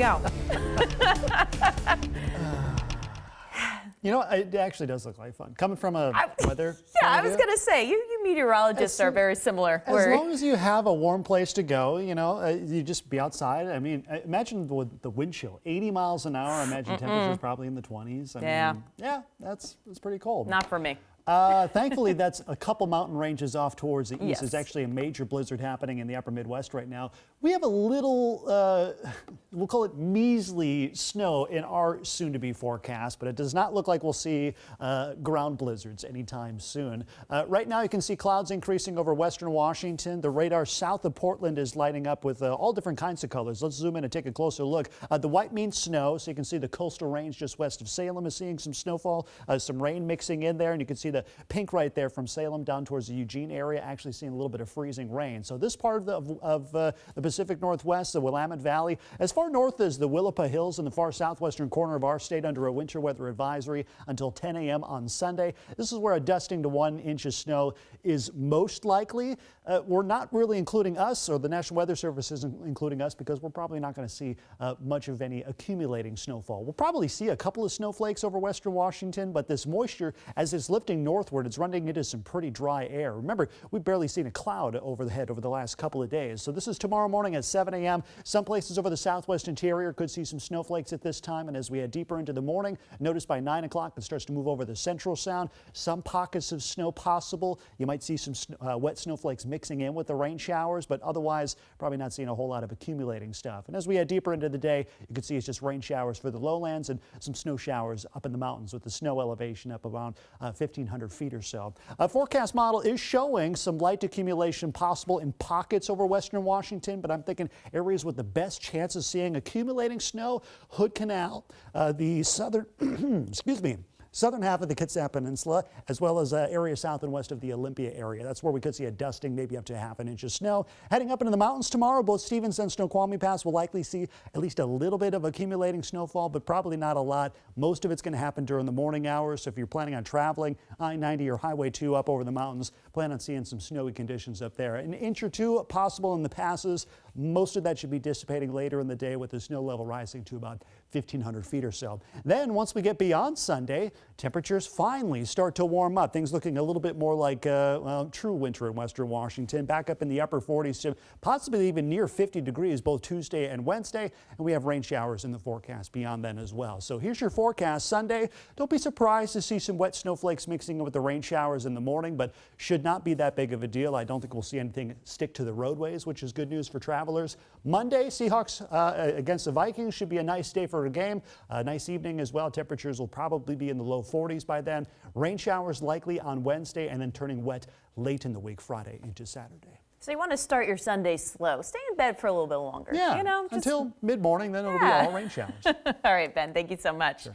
Go. You know, it actually does look like fun. Coming from a weather Yeah, I was going to say, you meteorologists are very similar. As long as you have a warm place to go, you know, you just be outside. I mean, imagine with the wind chill, 80 miles an hour. I imagine temperatures probably in the 20s. I mean, yeah, that's pretty cold. Not for me. Thankfully, that's a couple mountain ranges off towards the east. Yes. There's actually a major blizzard happening in the upper Midwest right now. We have a little, we'll call it measly snow in our soon-to-be forecast, but it does not look like we'll see ground blizzards anytime soon. Right now, you can see clouds increasing over western Washington. The radar south of Portland is lighting up with all different kinds of colors. Let's zoom in and take a closer look. The white means snow, so you can see the coastal range just west of Salem is seeing some snowfall, some rain mixing in there, and you can see the pink right there from Salem down towards the Eugene area, actually seeing a little bit of freezing rain. So this part of the Pacific Northwest, the Willamette Valley, as far north as the Willapa Hills in the far southwestern corner of our state under a winter weather advisory until 10 a.m. on Sunday. This is where a dusting to 1 inch of snow is most likely. We're not really including us, or the National Weather Service isn't including us, because we're probably not going to see much of any accumulating snowfall. We'll probably see a couple of snowflakes over western Washington, but this moisture, as it's lifting northward, it's running into some pretty dry air. Remember, we've barely seen a cloud overhead over the last couple of days. So this is tomorrow morning at 7 a.m. Some places over the southwest interior could see some snowflakes at this time. And as we head deeper into the morning, notice by 9 o'clock it starts to move over the central sound. Some pockets of snow possible. You might see some wet snowflakes mixing in with the rain showers, but otherwise probably not seeing a whole lot of accumulating stuff. And as we head deeper into the day, you can see it's just rain showers for the lowlands and some snow showers up in the mountains with the snow elevation up around 1,500 feet or so. A forecast model is showing some light accumulation possible in pockets over western Washington, but I'm thinking areas with the best chance of seeing accumulating snow, Hood Canal, the southern, excuse me, southern half of the Kitsap Peninsula, as well as areas south and west of the Olympia area. That's where we could see a dusting, maybe up to ½ inch of snow. Heading up into the mountains tomorrow, both Stevens and Snoqualmie Pass will likely see at least a little bit of accumulating snowfall, but probably not a lot. Most of it's going to happen during the morning hours. So if you're planning on traveling I-90 or Highway 2 up over the mountains, plan on seeing some snowy conditions up there. An inch or two possible in the passes. Most of that should be dissipating later in the day with the snow level rising to about 1,500 feet or so. Then once we get beyond Sunday, temperatures finally start to warm up. Things looking a little bit more like true winter in western Washington. Back up in the upper 40s to possibly even near 50 degrees both Tuesday and Wednesday. And we have rain showers in the forecast beyond then as well. So here's your forecast Sunday. Don't be surprised to see some wet snowflakes mixing in with the rain showers in the morning, but should not be that big of a deal. I don't think we'll see anything stick to the roadways, which is good news for travelers. Monday, Seahawks against the Vikings should be a nice day for a game. A nice evening as well. Temperatures will probably be in the low 40s by then. Rain showers likely on Wednesday and then turning wet late in the week, Friday into Saturday. So you want to start your Sunday slow. Stay in bed for a little bit longer. Yeah, you know, until mid-morning, then it'll be all rain showers. All right, Ben, thank you so much. Sure.